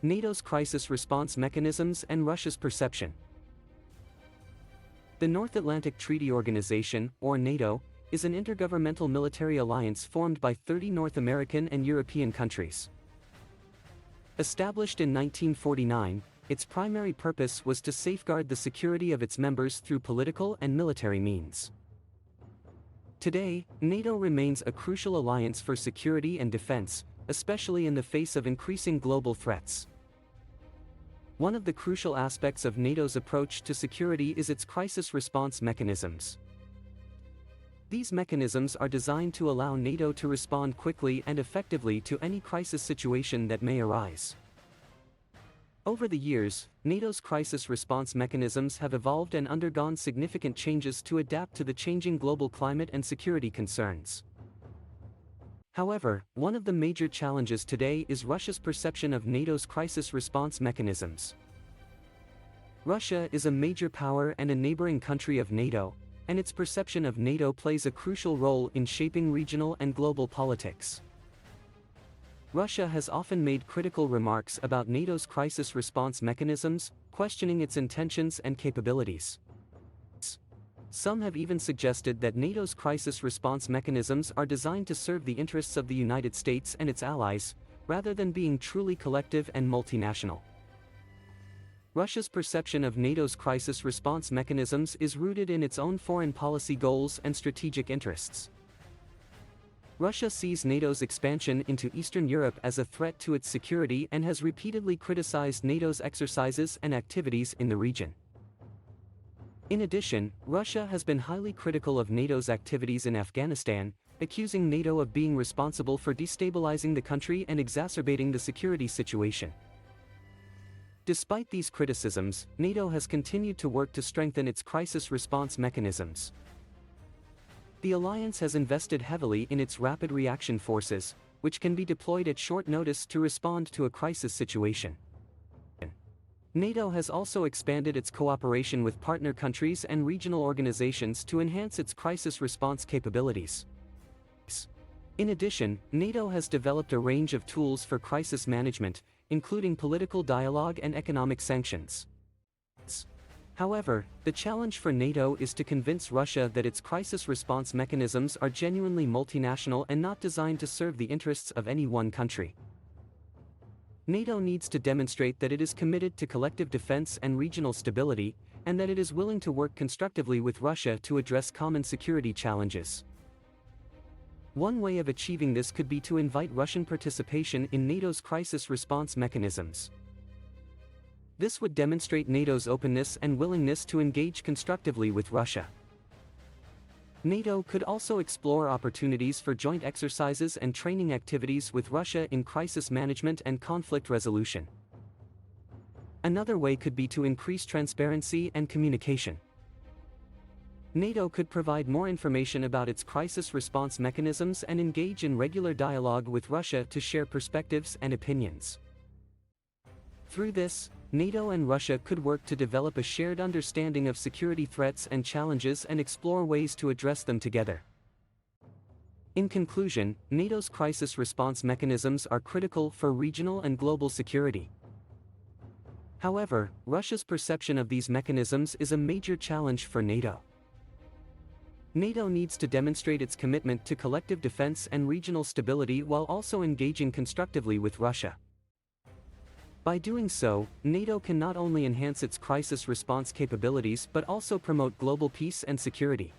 NATO's crisis response mechanisms and Russia's perception. The North Atlantic Treaty Organization, or NATO, is an intergovernmental military alliance formed by 30 North American and European countries. Established in 1949, its primary purpose was to safeguard the security of its members through political and military means. Today, NATO remains a crucial alliance for security and defense, especially in the face of increasing global threats. One of the crucial aspects of NATO's approach to security is its crisis response mechanisms. These mechanisms are designed to allow NATO to respond quickly and effectively to any crisis situation that may arise. Over the years, NATO's crisis response mechanisms have evolved and undergone significant changes to adapt to the changing global climate and security concerns. However, one of the major challenges today is Russia's perception of NATO's crisis response mechanisms. Russia is a major power and a neighboring country of NATO, and its perception of NATO plays a crucial role in shaping regional and global politics. Russia has often made critical remarks about NATO's crisis response mechanisms, questioning its intentions and capabilities. Some have even suggested that NATO's crisis response mechanisms are designed to serve the interests of the United States and its allies, rather than being truly collective and multinational. Russia's perception of NATO's crisis response mechanisms is rooted in its own foreign policy goals and strategic interests. Russia sees NATO's expansion into Eastern Europe as a threat to its security and has repeatedly criticized NATO's exercises and activities in the region. In addition, Russia has been highly critical of NATO's activities in Afghanistan, accusing NATO of being responsible for destabilizing the country and exacerbating the security situation. Despite these criticisms, NATO has continued to work to strengthen its crisis response mechanisms. The alliance has invested heavily in its rapid reaction forces, which can be deployed at short notice to respond to a crisis situation. NATO has also expanded its cooperation with partner countries and regional organizations to enhance its crisis response capabilities. In addition, NATO has developed a range of tools for crisis management, including political dialogue and economic sanctions. However, the challenge for NATO is to convince Russia that its crisis response mechanisms are genuinely multinational and not designed to serve the interests of any one country. NATO needs to demonstrate that it is committed to collective defense and regional stability, and that it is willing to work constructively with Russia to address common security challenges. One way of achieving this could be to invite Russian participation in NATO's crisis response mechanisms. This would demonstrate NATO's openness and willingness to engage constructively with Russia. NATO could also explore opportunities for joint exercises and training activities with Russia in crisis management and conflict resolution. Another way could be to increase transparency and communication. NATO could provide more information about its crisis response mechanisms and engage in regular dialogue with Russia to share perspectives and opinions. Through this, NATO and Russia could work to develop a shared understanding of security threats and challenges and explore ways to address them together. In conclusion, NATO's crisis response mechanisms are critical for regional and global security. However, Russia's perception of these mechanisms is a major challenge for NATO. NATO needs to demonstrate its commitment to collective defense and regional stability while also engaging constructively with Russia. By doing so, NATO can not only enhance its crisis response capabilities but also promote global peace and security.